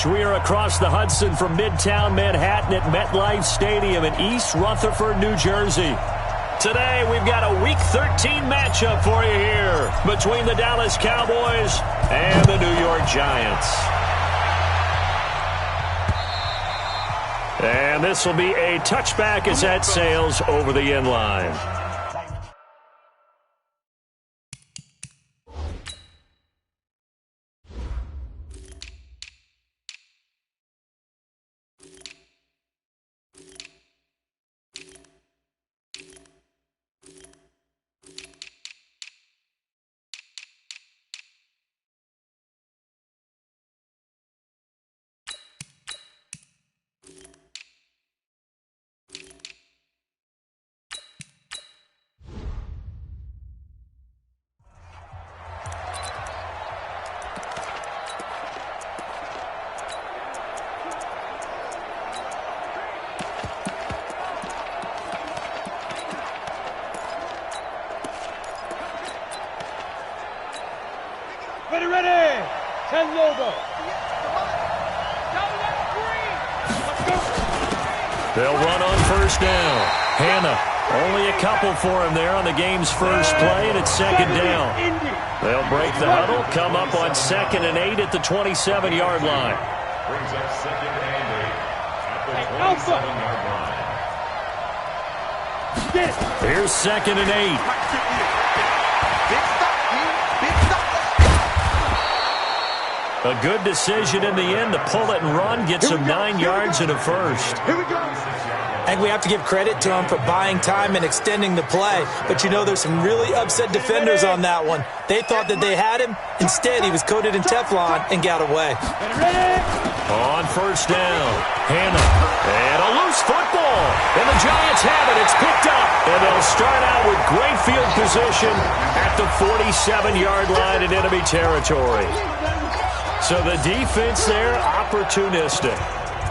pitch. We are across the Hudson from Midtown Manhattan at MetLife Stadium in East Rutherford, New Jersey. Today, we've got a Week 13 matchup for you here between the Dallas Cowboys and the New York Giants. And this will be a touchback as that sails over the end line. Ready! 10 logo. They'll run on first down. Hannah, only a couple for him there on the game's first play, and it's second down. They'll break the huddle, come up on 2nd and 8 at the 27-yard line. Brings up 2nd and 8 at the 27-yard line. Here's 2nd and 8. A good decision in the end to pull it and run, get some 9 yards and a first. Here we go. I think we have to give credit to him for buying time and extending the play. But, you know, there's some really upset defenders on that one. They thought that they had him. Instead, he was coated in Teflon and got away. On first down, Hannah. And a loose football. And the Giants have it. It's picked up. And they'll start out with great field position at the 47-yard line in enemy territory. So the defense there, opportunistic.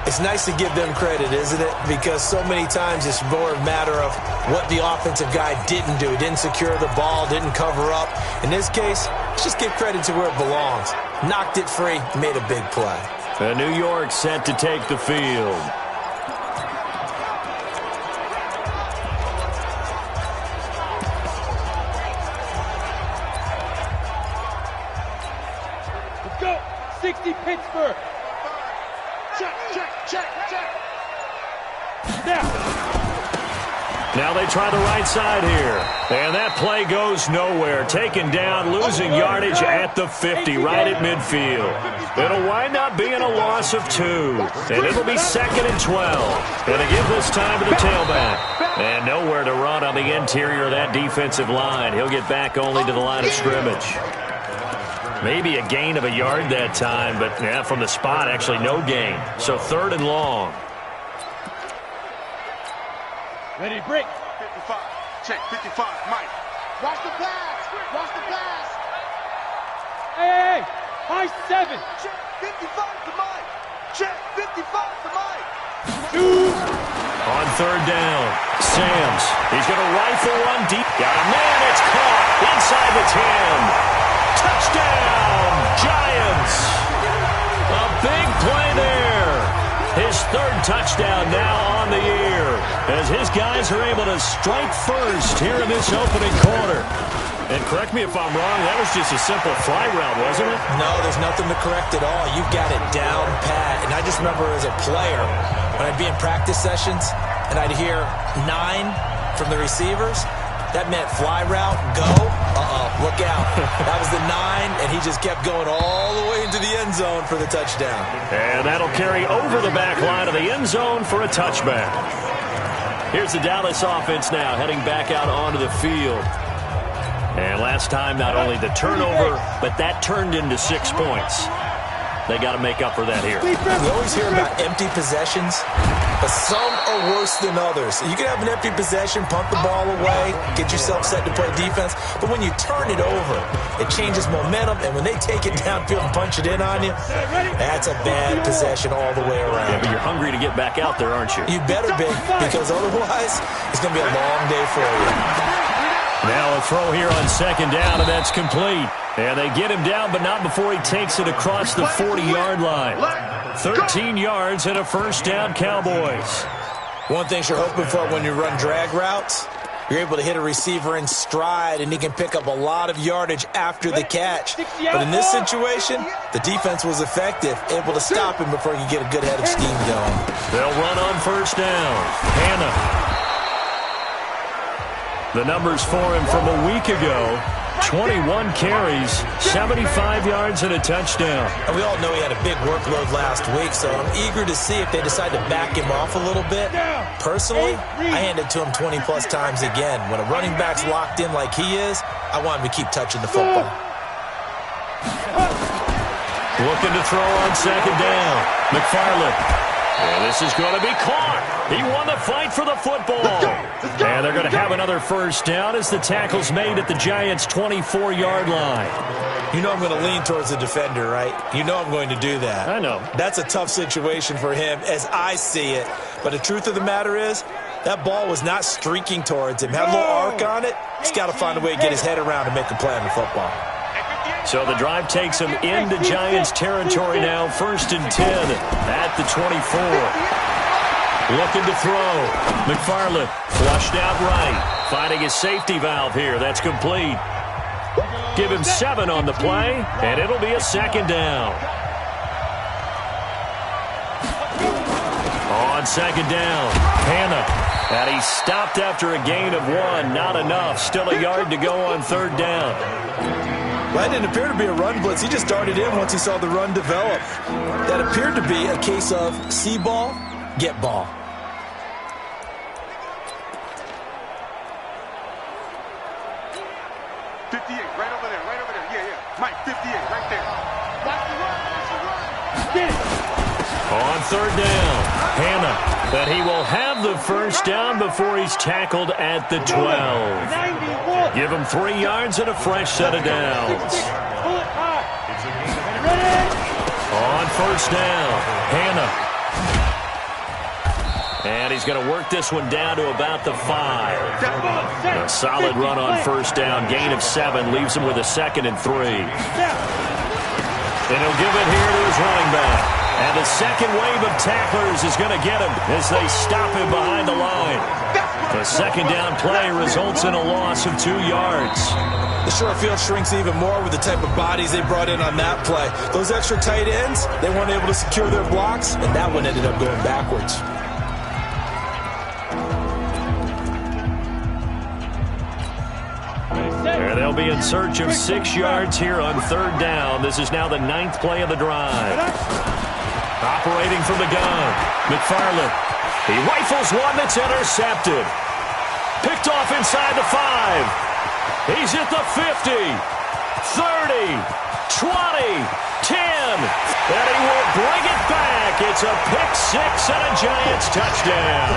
It's nice to give them credit, isn't it? Because so many times it's more a matter of what the offensive guy didn't do. Didn't secure the ball, didn't cover up. In this case, let's just give credit to where it belongs. Knocked it free, made a big play. And New York set to take the field. Let's go. 60 Pittsburgh. Check. Now they try the right side here. And that play goes nowhere. Taken down, losing yardage at the 50, right at midfield. It'll wind up being a loss of 2. And it'll be 2nd and 12. Gonna give this time to the tailback. And nowhere to run on the interior of that defensive line. He'll get back only to the line of scrimmage. Maybe a gain of a yard that time, but yeah, from the spot, actually no gain. So 3rd and long. Ready, break. 55. Check, 55. Mike. Watch the pass. Hey. High 7. Check, 55 to Mike. Check, 55 to Mike. On 3rd down, Sams. He's going to rifle one deep. Got a man. It's caught inside the 10. Touchdown, Giants. A big play there. His 3rd touchdown now on the year as his guys are able to strike first here in this opening quarter. And correct me if I'm wrong, that was just a simple fly route, wasn't it? No, there's nothing to correct at all. You've got it down pat. And I just remember as a player, when I'd be in practice sessions and I'd hear 9 from the receivers, that meant fly route, go. Look out. That was the 9, and he just kept going all the way into the end zone for the touchdown. And that'll carry over the back line of the end zone for a touchback. Here's the Dallas offense now heading back out onto the field. And last time, not only the turnover, but that turned into 6 points. They got to make up for that here. We always hear about empty possessions, but some are worse than others. You can have an empty possession, punt the ball away, get yourself set to play defense, but when you turn it over, it changes momentum, and when they take it downfield and punch it in on you, that's a bad possession all the way around. Yeah, but you're hungry to get back out there, aren't you? You better be, because otherwise, it's going to be a long day for you. Now a throw here on 2nd down, and that's complete. And they get him down, but not before he takes it across the 40-yard line. 13 yards and a first down, Cowboys. One thing you're hoping for when you run drag routes, you're able to hit a receiver in stride, and he can pick up a lot of yardage after the catch. But in this situation, the defense was effective, able to stop him before he could get a good head of steam going. They'll run on first down. Hannah. The numbers for him from a week ago: 21 carries, 75 yards, and a touchdown. And we all know he had a big workload last week, so I'm eager to see if they decide to back him off a little bit. Personally, I hand it to him 20-plus times again. When a running back's locked in like he is, I want him to keep touching the football. Looking to throw on second down. McFarland. And this is going to be caught. He won the fight for the football. And they're going to have another first down as the tackle's made at the Giants' 24-yard line. You know I'm going to lean towards the defender, right? You know I'm going to do that. I know. That's a tough situation for him as I see it. But the truth of the matter is, that ball was not streaking towards him. Had a little arc on it. He's got to find a way to get his head around and make a play on the football. So the drive takes him into Giants territory now. 1st and 10 at the 24. Looking to throw. McFarland flushed out right. Finding his safety valve here. That's complete. Give him 7 on the play, and it'll be a second down. On second down, Hannah. And he stopped after a gain of 1. Not enough. Still a yard to go on 3rd down. Well, that didn't appear to be a run blitz. He just darted in once he saw the run develop. That appeared to be a case of see ball, get ball. On 3rd down, Hannah. But he will have the first down before he's tackled at the 12. Give him 3 yards and a fresh set of downs. On first down, Hannah. And he's going to work this one down to about the 5. A solid run on first down. Gain of 7 leaves him with a 2nd and 3. And he'll give it here to his running back. And the second wave of tacklers is going to get him as they stop him behind the line. The second down play results in a loss of 2 yards. The short field shrinks even more with the type of bodies they brought in on that play. Those extra tight ends, they weren't able to secure their blocks, and that one ended up going backwards. And they'll be in search of 6 yards here on 3rd down. This is now the 9th play of the drive. Operating from the gun, McFarland. He rifles one that's intercepted. Picked off inside the 5. He's at the 50, 30, 20, 10. And he will bring it back. It's a pick 6 and a Giants touchdown.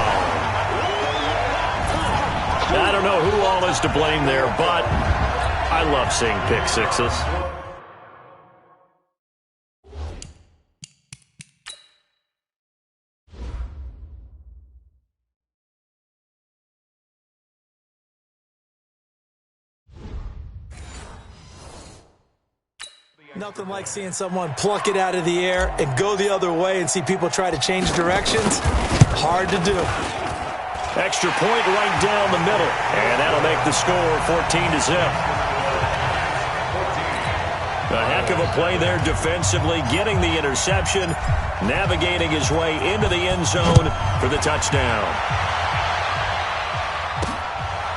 I don't know who all is to blame there, but I love seeing pick 6s. Nothing like seeing someone pluck it out of the air and go the other way and see people try to change directions. Hard to do. Extra point right down the middle. And that'll make the score 14-0. A heck of a play there defensively, getting the interception, navigating his way into the end zone for the touchdown.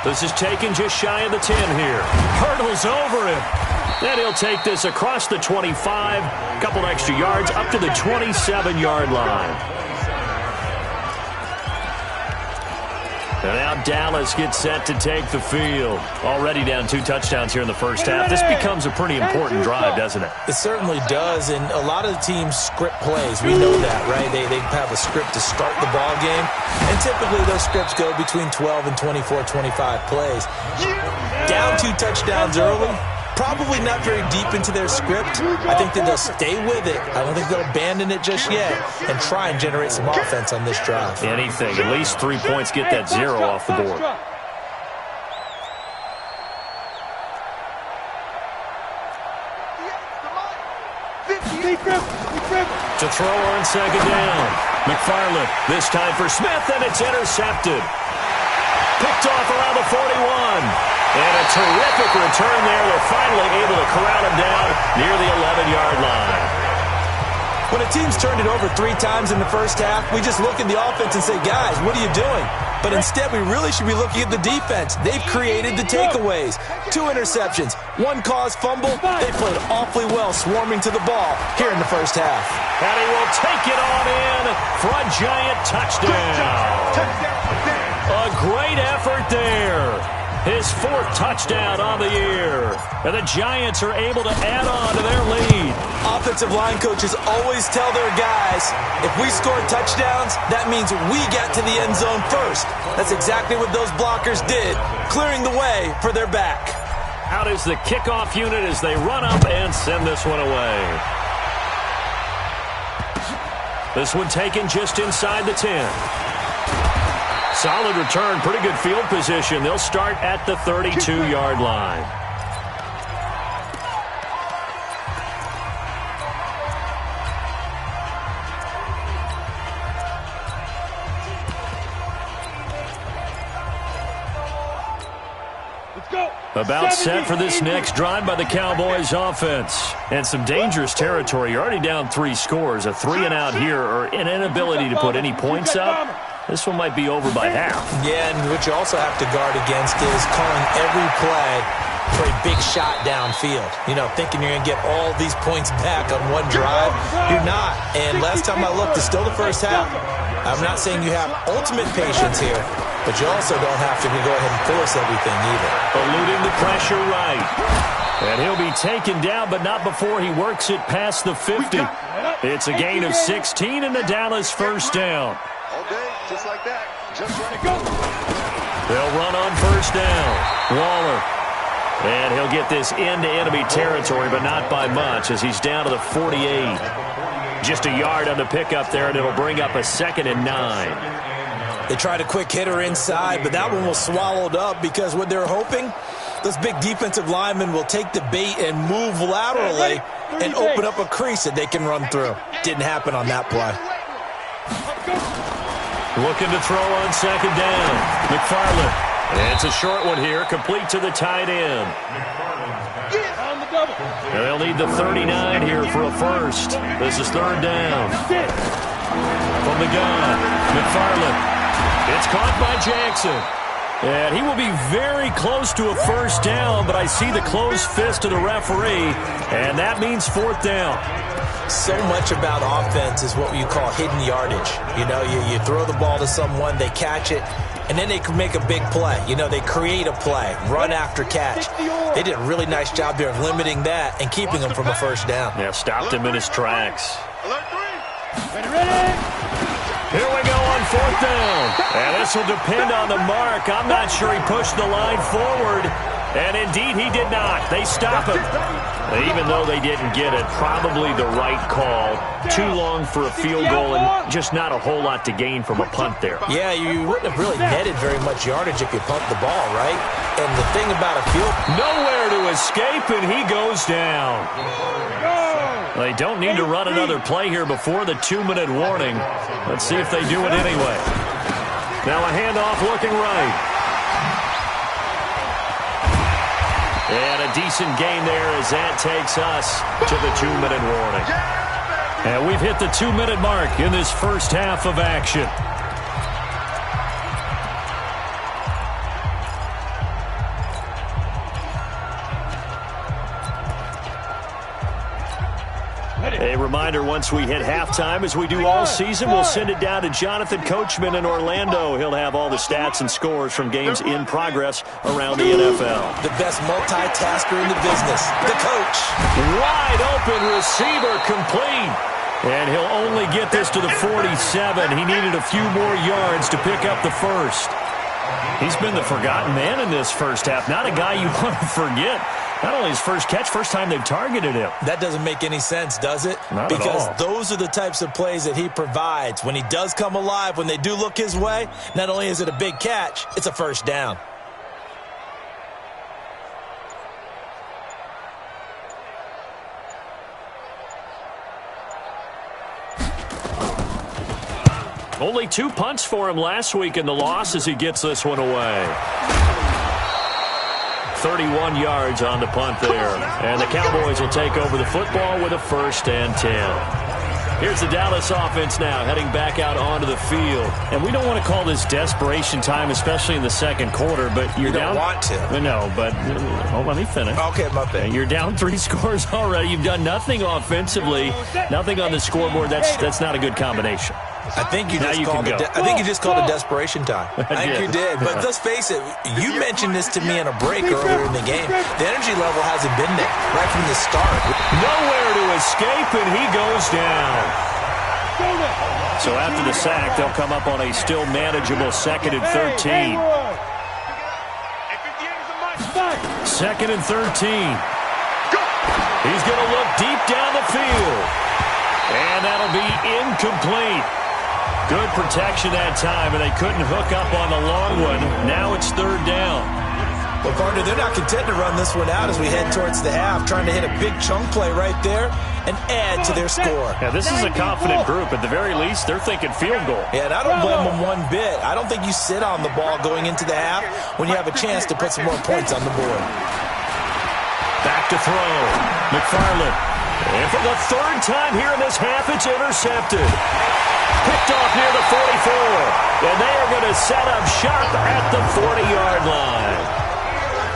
This is taken just shy of the 10 here. Hurdles over him. Then he'll take this across the 25, a couple extra yards up to the 27-yard line. And now Dallas gets set to take the field. Already down 2 touchdowns here in the first half. This becomes a pretty important drive, doesn't it? It certainly does, and a lot of the teams script plays. We know that, right? They have a script to start the ball game, and typically those scripts go between 12 and 24, 25 plays. Down 2 touchdowns early, probably not very deep into their script. I think that they'll stay with it. I don't think they'll abandon it just yet and try and generate some offense on this drive. Anything. At least 3 points, get that 0 off the board. To throw on second down. McFarland, this time for Smith, and it's intercepted. Picked off around the 41. And a terrific return there. They're finally able to corral him down near the 11-yard line. When a team's turned it over 3 times in the first half, we just look at the offense and say, guys, what are you doing? But instead, we really should be looking at the defense. They've created the takeaways. 2 interceptions, 1 caused fumble. They played awfully well swarming to the ball here in the first half. And he will take it on in for a giant touchdown. A great effort there. His 4th touchdown on the year. And the Giants are able to add on to their lead. Offensive line coaches always tell their guys, if we score touchdowns, that means we got to the end zone first. That's exactly what those blockers did, clearing the way for their back. Out is the kickoff unit as they run up and send this one away. This one taken just inside the 10. Solid return, pretty good field position. They'll start at the 32-yard line. About set for this next drive by the Cowboys offense. And some dangerous territory. You're already down 3 scores. A 3-and-out here or an inability to put any points up. This one might be over by half. Yeah, and what you also have to guard against is calling every play for a big shot downfield. You know, thinking you're going to get all these points back on one drive. You're not. And last time I looked, it's still the first half. I'm not saying you have ultimate patience here, but you also don't have to go ahead and force everything either. Eluding the pressure right. And he'll be taken down, but not before he works it past the 50. It's a gain of 16 and the Dallas first down. All day, just like that. Just let it go. They'll run on first down. Waller. And he'll get this into enemy territory, but not by much as he's down to the 48. Just a yard on the pickup there, and it'll bring up a 2nd and 9. They tried a quick hitter inside, but that one was swallowed up because what they're hoping, those big defensive linemen will take the bait and move laterally and open up a crease that they can run through. Didn't happen on that play. Looking to throw on second down. McFarland. And it's a short one here, complete to the tight end. And they'll need the 39 here for a first. This is 3rd down. From the gun, McFarland. It's caught by Jackson. And he will be very close to a first down, but I see the closed fist of the referee, and that means 4th down. So much about offense is what you call hidden yardage. You know, you throw the ball to someone, they catch it, and then they can make a big play. You know, they create a play, run after catch. They did a really nice job there of limiting that and keeping him from a first down. Yeah, stopped him in his tracks. Ready. Here we go on 4th down. And this will depend on the mark. I'm not sure he pushed the line forward. And indeed, he did not. They stop him. Even though they didn't get it, probably the right call. Too long for a field goal and just not a whole lot to gain from a punt there. Yeah, you wouldn't have really netted very much yardage if you pumped the ball, right? And the thing about a field... Nowhere to escape, and he goes down. They don't need to run another play here before the 2-minute warning. Let's see if they do it anyway. Now a handoff looking right. And a decent gain there as that takes us to the 2-minute warning. And we've hit the 2-minute mark in this first half of action. A reminder, once we hit halftime, as we do all season, we'll send it down to Jonathan Coachman in Orlando. He'll have all the stats and scores from games in progress around the NFL. The best multitasker in the business, the coach. Wide open receiver complete. And he'll only get this to the 47. He needed a few more yards to pick up the first. He's been the forgotten man in this first half. Not a guy you want to forget. Not only his first catch, first time they've targeted him. That doesn't make any sense, does it? Not at all. Because those are the types of plays that he provides. When he does come alive, when they do look his way, not only is it a big catch, it's a first down. Only 2 punts for him last week in the loss as he gets this one away. 31 yards on the punt there. And the Cowboys will take over the football with a 1st and 10. Here's the Dallas offense now, heading back out onto the field. And we don't want to call this desperation time, especially in the second quarter, but you're down. You don't want to. No, but let me finish. Okay, my bad. You're down 3 scores already. You've done nothing offensively, nothing on the scoreboard. That's not a good combination. I think you just called it desperation time. I think you did. But let's face it, you mentioned this to me in a break earlier in the game. The energy level hasn't been there right from the start. Nowhere to escape, and he goes down. So after the sack, they'll come up on a still manageable 2nd and 13. 2nd and 13. He's going to look deep down the field. And that'll be incomplete. Good protection that time, and they couldn't hook up on the long one. Now it's 3rd down. Well, partner, they're not content to run this one out as we head towards the half, trying to hit a big chunk play right there and add to their score. Yeah, this is a confident group. At the very least, they're thinking field goal. Yeah, and I don't blame them one bit. I don't think you sit on the ball going into the half when you have a chance to put some more points on the board. Back to throw. McFarland. And for the 3rd time here in this half, it's intercepted. Picked off near the 44. And they are going to set up shop at the 40-yard line.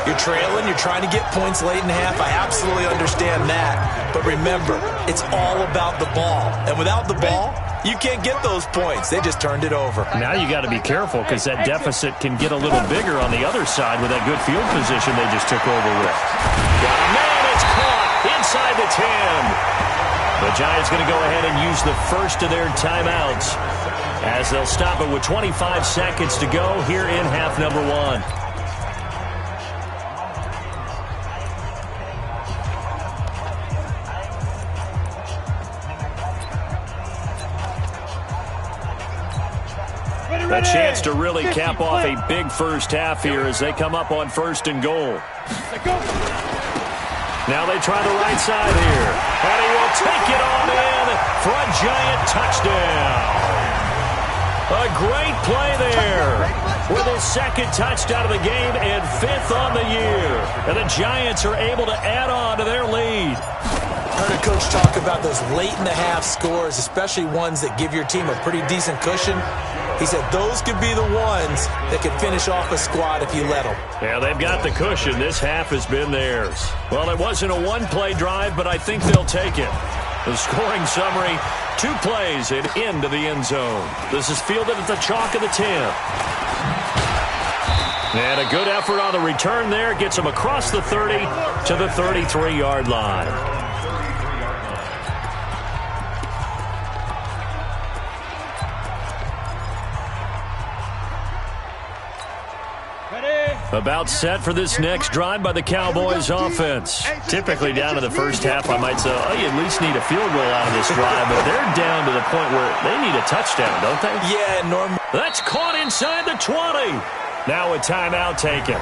You're trailing. You're trying to get points late in the half. I absolutely understand that. But remember, it's all about the ball. And without the ball, you can't get those points. They just turned it over. Now you got to be careful because that deficit can get a little bigger on the other side with that good field position they just took over with. Got a man. It's caught inside the 10. The Giants going to go ahead and use the first of their timeouts as they'll stop it with 25 seconds to go here in half number 1. A chance to really cap off a big first half here as they come up on 1st and goal. Now they try the right side here. And he will take it on in for a Giant touchdown. A great play there with his 2nd touchdown of the game and 5th on the year. And the Giants are able to add on to their lead. I heard a coach talk about those late-in-the-half scores, especially ones that give your team a pretty decent cushion. He said those could be the ones that could finish off a squad if you let them. Yeah, they've got the cushion. This half has been theirs. Well, it wasn't a one-play drive, but I think they'll take it. The scoring summary, 2 plays and into the end zone. This is fielded at the chalk of the 10. And a good effort on the return there. Gets them across the 30 to the 33-yard line. About set for this next drive by the Cowboys offense. Typically down to the first half, I might say, oh, you at least need a field goal out of this drive, but they're down to the point where they need a touchdown, don't they? Yeah, Norm. That's caught inside the 20. Now a timeout taken.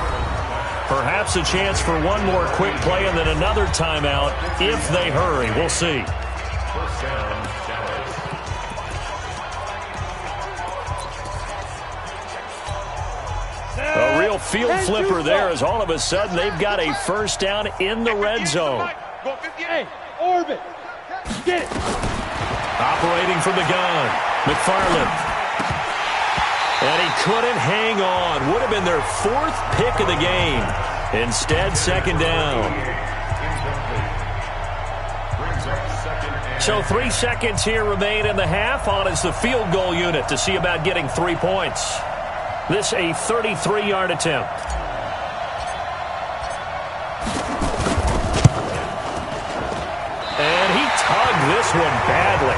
Perhaps a chance for one more quick play and then another timeout if they hurry. We'll see. A real field flipper there as all of a sudden they've got a first down in the red zone. Orbit. Get it. Operating from the gun, McFarland. And he couldn't hang on. Would have been their 4th pick of the game. Instead, 2nd down. So 3 seconds here remain in the half. On is the field goal unit to see about getting 3 points. This a 33-yard attempt. And he tugged this one badly.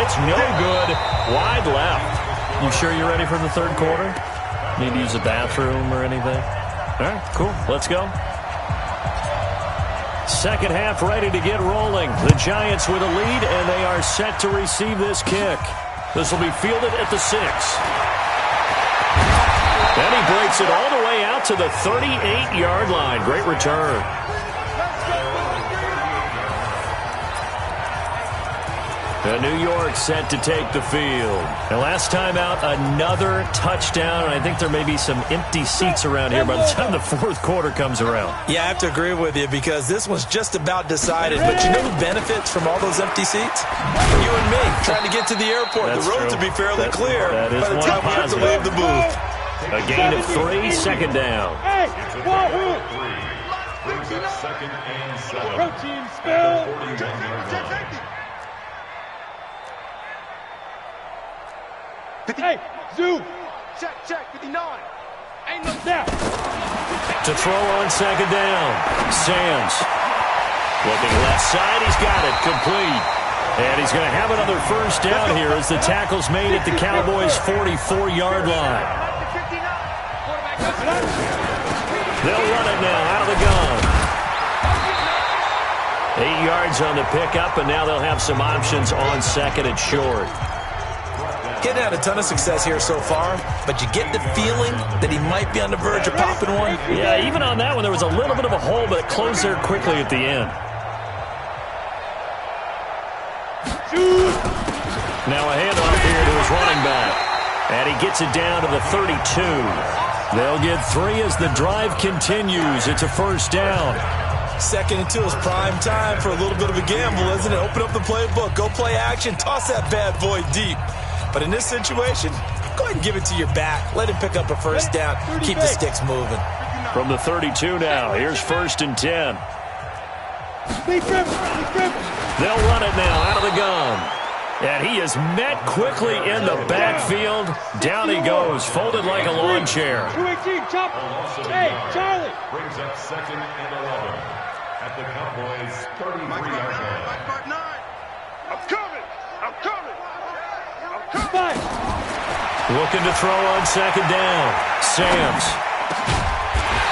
It's no good. Wide left. You sure you're ready for the 3rd quarter? Need to use the bathroom or anything? All right, cool. Let's go. Second half ready to get rolling. The Giants with a lead, and they are set to receive this kick. This will be fielded at the 6. And he breaks it all the way out to the 38-yard line. Great return. New York set to take the field. And last time out, another touchdown. And I think there may be some empty seats around here by the time the fourth quarter comes around. Yeah, I have to agree with you because this one's just about decided. But you know who benefits from all those empty seats? You and me, trying to get to the airport. That's the road true. to be fairly clear that is by the time we have to leave the booth. A gain of 3, second down. Hey, Wahoo! Second and 7. Protein spill. Hey, zoom. Check, 59. Ain't no doubt. To throw on second down. Sands. Looking left side, he's got it. Complete. And he's going to have another first down here as the tackle's made at the Cowboys' 44-yard line. They'll run it now out of the gun. 8 yards on the pickup, and now they'll have some options on second and short. He's had a ton of success here so far, but you get the feeling that he might be on the verge of popping one. Yeah, even on that one, there was a little bit of a hole, but it closed there quickly at the end. Now a handoff here to his running back. And he gets it down to the 32. They'll get 3 as the drive continues. It's a first down. Second and 2 is prime time for a little bit of a gamble, isn't it? Open up the playbook, go play action, toss that bad boy deep. But in this situation, go ahead and give it to your back. Let him pick up a first down. Keep the sticks moving. From the 32 now, here's first and 10. They'll run it now out of the gun. And he is met quickly in the backfield. Down he goes, folded like a lawn chair. 218, chop. Hey, Charlie. Brings up second and 11 at the Cowboys' 33-yard line. I'm coming. Five. Looking to throw on second down. Samms.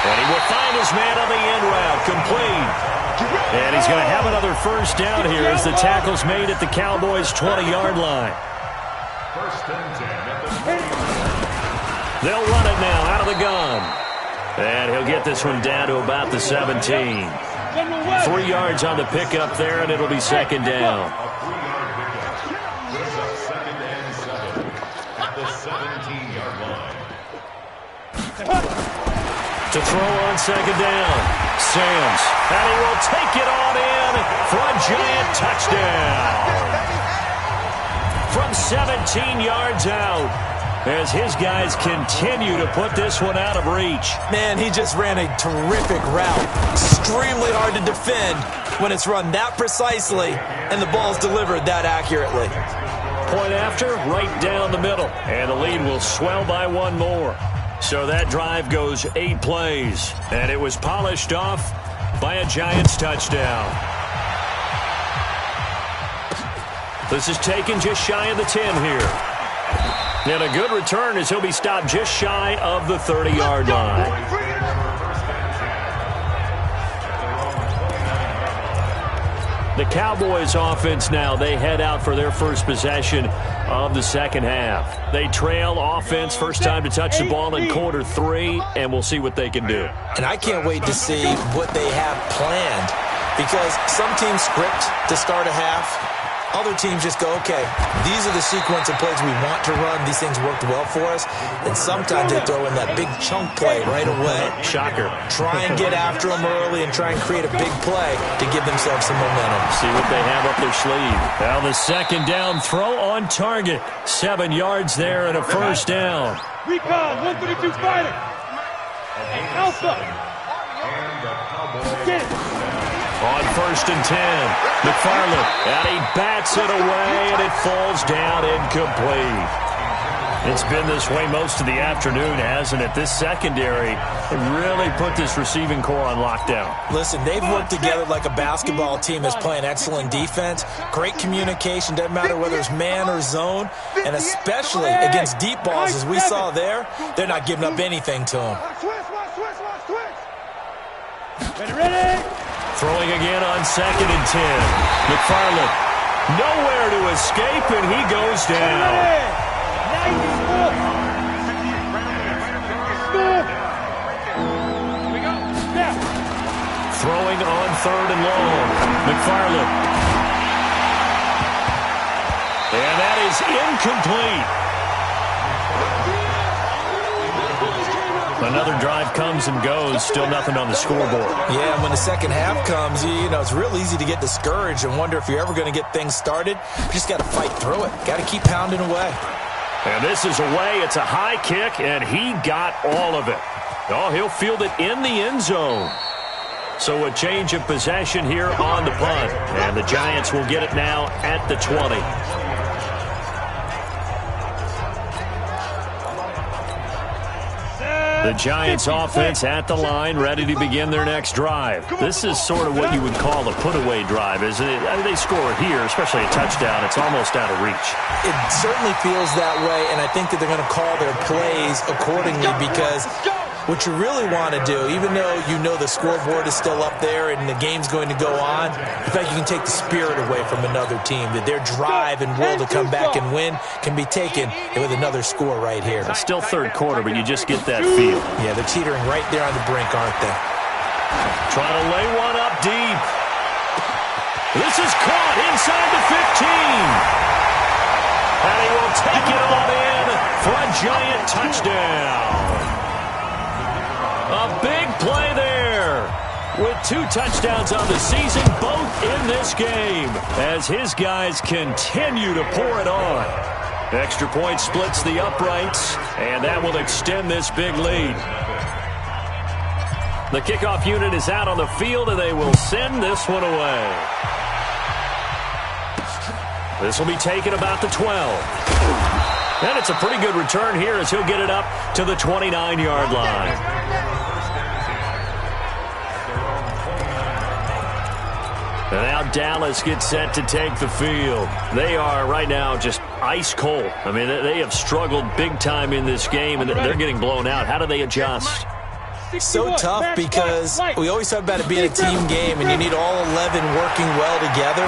And he will find his man on the end route. Complete. And he's going to have another first down here as the tackle's made at the Cowboys' 20-yard line. First and 10 at the They'll run it now out of the gun. And he'll get this one down to about the 17. 3 yards on the pickup there, and it'll be second down. second and 7 at the 17-yard line. To throw on second down. Samms. And he will take it on in for a giant touchdown. From 17 yards out, as his guys continue to put this one out of reach. Man, he just ran a terrific route. Extremely hard to defend when it's run that precisely and the ball's delivered that accurately. Point after, right down the middle. And the lead will swell by 1 more. So that drive goes 8 plays. And it was polished off by a Giants touchdown. This is taken just shy of the 10 here. And a good return as he'll be stopped just shy of the 30-yard line. The Cowboys offense now, they head out for their first possession of the second half. They trail offense, first time to touch the ball in quarter 3, and we'll see what they can do. And I can't wait to see what they have planned, because some teams script to start a half. Other teams just go, okay, these are the sequence of plays we want to run. These things worked well for us. And sometimes they throw in that big chunk play right away. Shocker. Try and get after them early and try and create a big play to give themselves some momentum. See what they have up their sleeve. Now the second down throw on target. 7 yards there and a first down. Recon, 132 fighter. Alpha. Get it. On first and 10, McFarland, and he bats it away, and it falls down incomplete. It's been this way most of the afternoon, hasn't it? This secondary really put this receiving core on lockdown. Listen, they've worked together like a basketball team that's playing excellent defense. Great communication, doesn't matter whether it's man or zone, and especially against deep balls, as we saw there, they're not giving up anything to them. Ready? Throwing again on second and 10. McFarland, nowhere to escape, and he goes down. 94. Throwing on third and long. McFarland. is incomplete. Another drive comes and goes. Still nothing on the scoreboard. Yeah, and when the second half comes, you know, it's real easy to get discouraged and wonder if you're ever going to get things started. You just got to fight through it. Got to keep pounding away. And this is away. It's a high kick, and he got all of it. Oh, he'll field it in the end zone. So a change of possession here on the punt. And the Giants will get it now at the 20. The Giants offense at the line, ready to begin their next drive. This is sort of what you would call a put-away drive, isn't it? I mean, they score here, especially a touchdown. It's almost out of reach. It certainly feels that way, and I think that they're going to call their plays accordingly because what you really want to do, even though you know the scoreboard is still up there and the game's going to go on, in fact, you can take the spirit away from another team, that their drive and will to come back and win can be taken with another score right here. It's still third quarter, but you just get that feel. Yeah, they're teetering right there on the brink, aren't they? Trying to lay one up deep. This is caught inside the 15. And he will take it on in for a Giant touchdown. A big play there with 2 touchdowns on the season, both in this game, as his guys continue to pour it on. Extra point splits the uprights, and that will extend this big lead. The kickoff unit is out on the field, and they will send this one away. This will be taken about the 12. And it's a pretty good return here as he'll get it up to the 29-yard line. And now Dallas gets set to take the field. They are right now just ice cold. I mean, they have struggled big time in this game, and they're getting blown out. How do they adjust? So tough because we always talk about it being a team game, and you need all 11 working well together.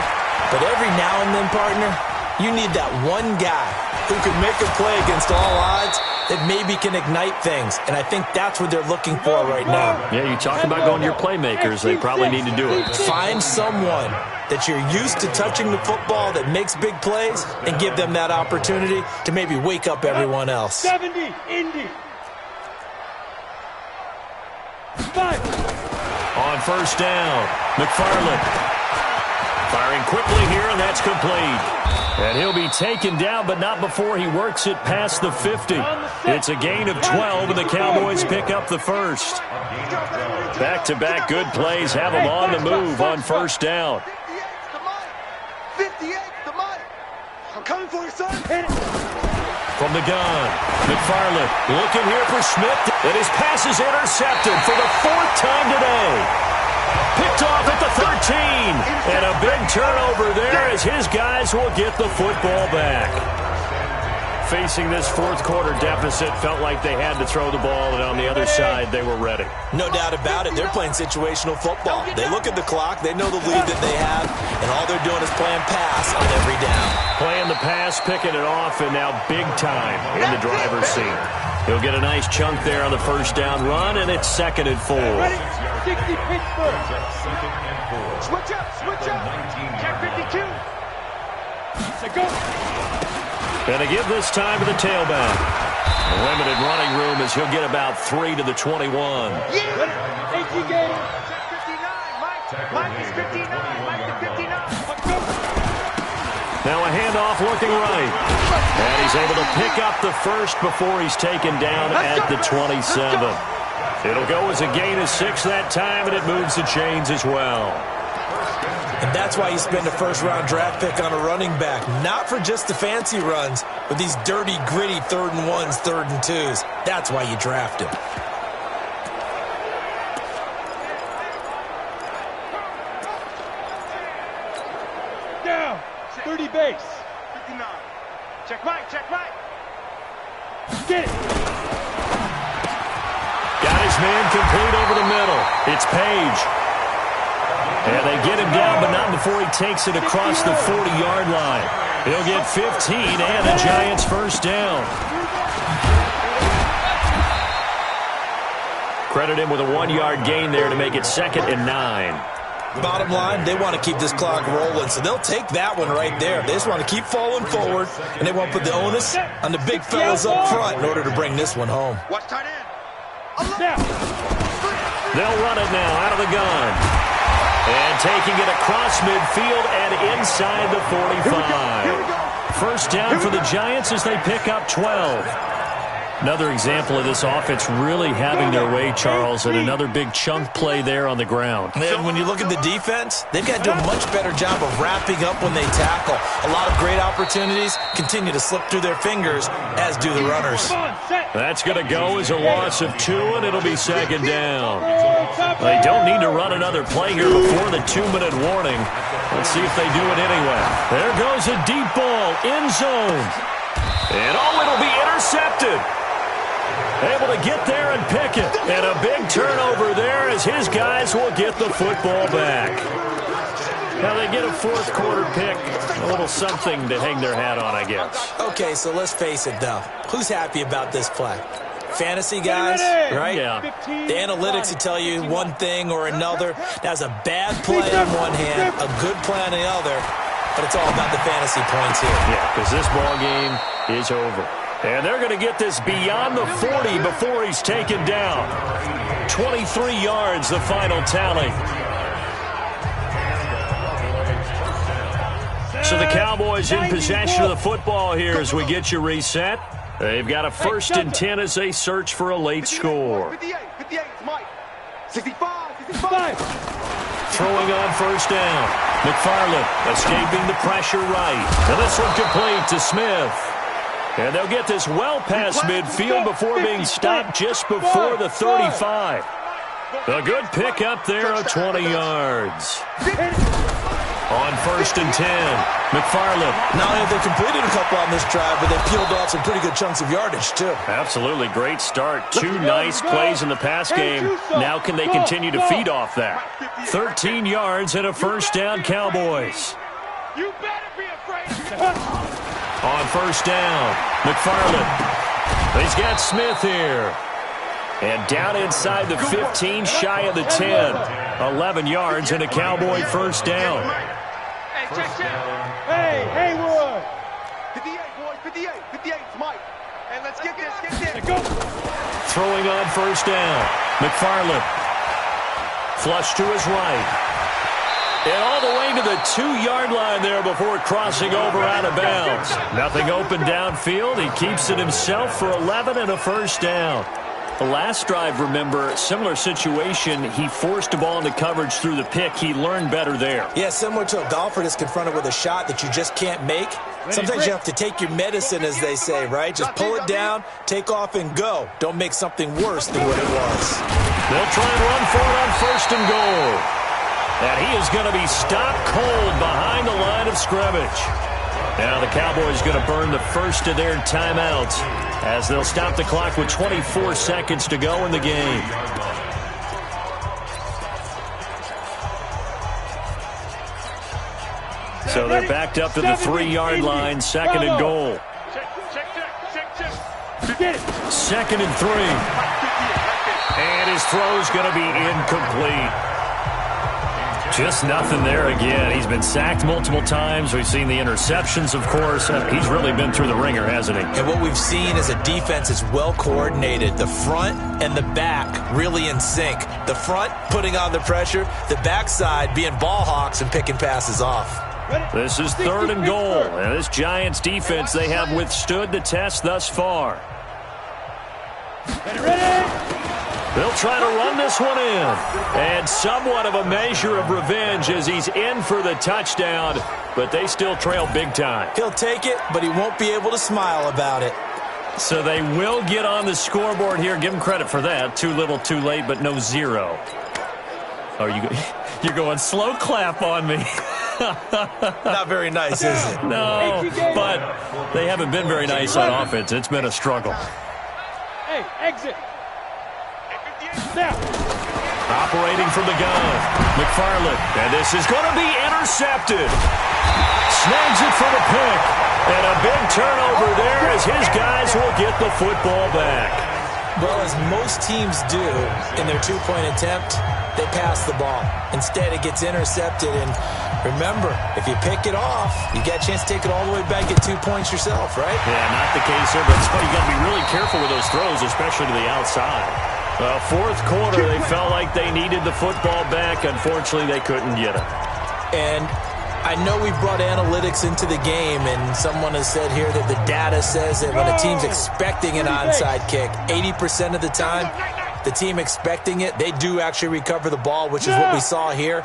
But every now and then, partner, you need that one guy who can make a play against all odds that maybe can ignite things. And I think that's what they're looking for right now. Yeah, you talk about going to your playmakers. They probably need to do it. Find someone that you're used to touching the football that makes big plays and give them that opportunity to maybe wake up everyone else. 70, Indy. 5. On first down, McFarland firing quickly here, and that's complete. And he'll be taken down, but not before he works it past the 50. It's a gain of 12, and the Cowboys pick up the first. Back-to-back good plays have them on the move on first down. 58, the money. I'm coming for you, son. From the gun, McFarland looking here for Smith, and his pass is intercepted for the 4th time today. Picked off at the 13, and a big turnover there as his guys will get the football back. Facing this 4th quarter deficit, felt like they had to throw the ball, and on the other side, they were ready. No doubt about it. They're playing situational football. They look at the clock, they know the lead that they have, and all they're doing is playing pass on every down. Playing the pass, picking it off, and now big time in the driver's seat. He'll get a nice chunk there on the first down run, and it's 2nd and 4. Ready? 60 Pittsburgh. Switch up, switch up. Check 52. So go. And they give this time to the tailback. A limited running room as he'll get about 3 to the 21. Ready? 18 game. Check 59, Mike. Mike is 59. Mike is 59. Let's go. Now a handoff looking right. And he's able to pick up the first before he's taken down at the 27. It'll go as a gain of 6 that time, and it moves the chains as well. And that's why you spend a first-round draft pick on a running back. Not for just the fancy runs, but these dirty, gritty 3rd and 1s, 3rd and 2s. That's why you draft him. Down. 30 base. 59. Check Mike, check Mike. Get it. Got his man complete over the middle. It's Page. And they get him down, but not before he takes it across the 40-yard line. He'll get 15 and the Giants first down. Credit him with a 1-yard gain there to make it 2nd and 9. Bottom line, they want to keep this clock rolling, so they'll take that one right there. They just want to keep falling forward, and they want to put the onus on the big fellas up front in order to bring this one home. Watch tight end. They'll run it now out of the gun. And taking it across midfield and inside the 45. First down for the Giants as they pick up 12. Another example of this offense really having their way, Charles, and another big chunk play there on the ground. And when you look at the defense, they've got to do a much better job of wrapping up when they tackle. A lot of great opportunities continue to slip through their fingers, as do the runners. That's going to go as a loss of 2, and it'll be second down. They don't need to run another play here before the 2-minute warning. Let's see if they do it anyway. There goes a deep ball, end zone. And it'll be intercepted. Able to get there and pick it. And a big turnover there as his guys will get the football back. Now they get a fourth quarter pick. A little something to hang their hat on, I guess. Okay, so let's face it, though. Who's happy about this play? Fantasy guys, right? Yeah. The analytics will tell you one thing or another. That's a bad play on one hand, a good play on the other, but it's all about the fantasy points here. Yeah, because this ball game is over. And they're going to get this beyond the 40 before he's taken down. 23 yards, the final tally. So the Cowboys in possession of the football here as we get you reset. They've got a 1st and 10 as they search for a late score. 58, Mike. 65. Throwing on first down. McFarland escaping the pressure right. And this one complete to Smith. And they'll get this well past midfield before being stopped just before the 35. A good pick up there of 20 yards. On 1st and 10, McFarland. Not only have they completed a couple on this drive, but they've peeled off some pretty good chunks of yardage, too. Absolutely great start. 2 nice plays in the pass game. Now can they continue to feed off that? 13 yards and a first down, Cowboys. You better be afraid. On first down, McFarland. He's got Smith here. And down inside the 15, shy of the 10. 11 yards and a Cowboy first down. Hey, check. Hey, Haywood. 58, boys. 58, Mike. And let's get this. Go. Throwing on first down, McFarland. Flush to his right. And all the way to the 2-yard line there before crossing over out of bounds. Nothing open downfield. He keeps it himself for 11 and a first down. The last drive, remember, similar situation. He forced the ball into coverage through the pick. He learned better there. Yeah, similar to a golfer that's confronted with a shot that you just can't make. Sometimes you have to take your medicine, as they say, right? Just pull it down, take off, and go. Don't make something worse than what it was. They'll try and run for it on 1st and goal. And he is going to be stopped cold behind the line of scrimmage. Now the Cowboys going to burn the first of their timeouts as they'll stop the clock with 24 seconds to go in the game. So they're backed up to the 3-yard line, 2nd and goal. Get it. 2nd and 3. And his throw's going to be incomplete. Just nothing there again. He's been sacked multiple times. We've seen the interceptions, of course. He's really been through the ringer, hasn't he? And what we've seen is a defense that's well coordinated. The front and the back really in sync. The front putting on the pressure. The backside being ball hawks and picking passes off. This is 3rd and goal. And this Giants defense, they have withstood the test thus far. Ready? They'll try to run this one in. And somewhat of a measure of revenge as he's in for the touchdown, but they still trail big time. He'll take it, but he won't be able to smile about it. So they will get on the scoreboard here. Give him credit for that. Too little, too late, but no 0. Oh, you're going slow clap on me. Not very nice, is it? No, but they haven't been very nice on offense. It's been a struggle. Hey, exit. Now. Operating from the gun, McFarland. And this is going to be intercepted. Snags it for the pick. And a big turnover there as his guys will get the football back. Well, as most teams do in their two-point attempt, they pass the ball. Instead, it gets intercepted. And remember, if you pick it off, you get a chance to take it all the way back, get 2 points yourself, right? Yeah, not the case here, but that's why you got to be really careful with those throws, especially to the outside. Fourth quarter, they felt like they needed the football back. Unfortunately, they couldn't get it. And I know we've brought analytics into the game, and someone has said here that the data says that when a team's expecting an onside kick, 80% of the time, the team expecting it, they do actually recover the ball, which is what we saw here.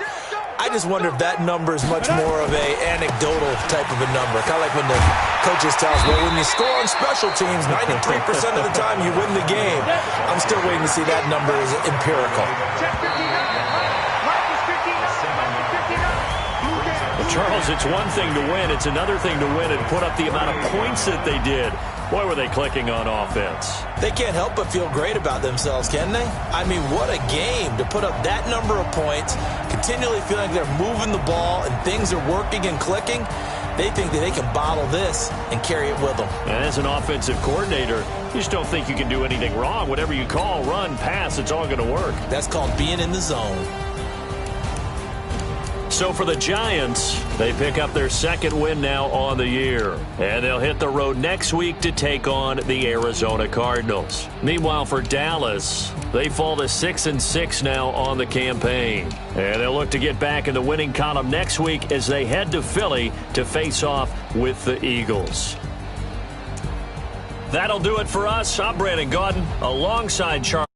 I just wonder if that number is much more of a anecdotal type of a number. Kind of like when the coaches tell us, well, when you score on special teams, 93% of the time you win the game. I'm still waiting to see that number is empirical. Charles, it's one thing to win. It's another thing to win and put up the amount of points that they did. Boy, were they clicking on offense. They can't help but feel great about themselves, can they? I mean, what a game to put up that number of points, continually feeling like they're moving the ball and things are working and clicking. They think that they can bottle this and carry it with them. And as an offensive coordinator, you just don't think you can do anything wrong. Whatever you call, run, pass, it's all going to work. That's called being in the zone. So for the Giants, they pick up their second win now on the year. And they'll hit the road next week to take on the Arizona Cardinals. Meanwhile, for Dallas, they fall to 6-6 now on the campaign. And they'll look to get back in the winning column next week as they head to Philly to face off with the Eagles. That'll do it for us. I'm Brandon Gaudin alongside Charles.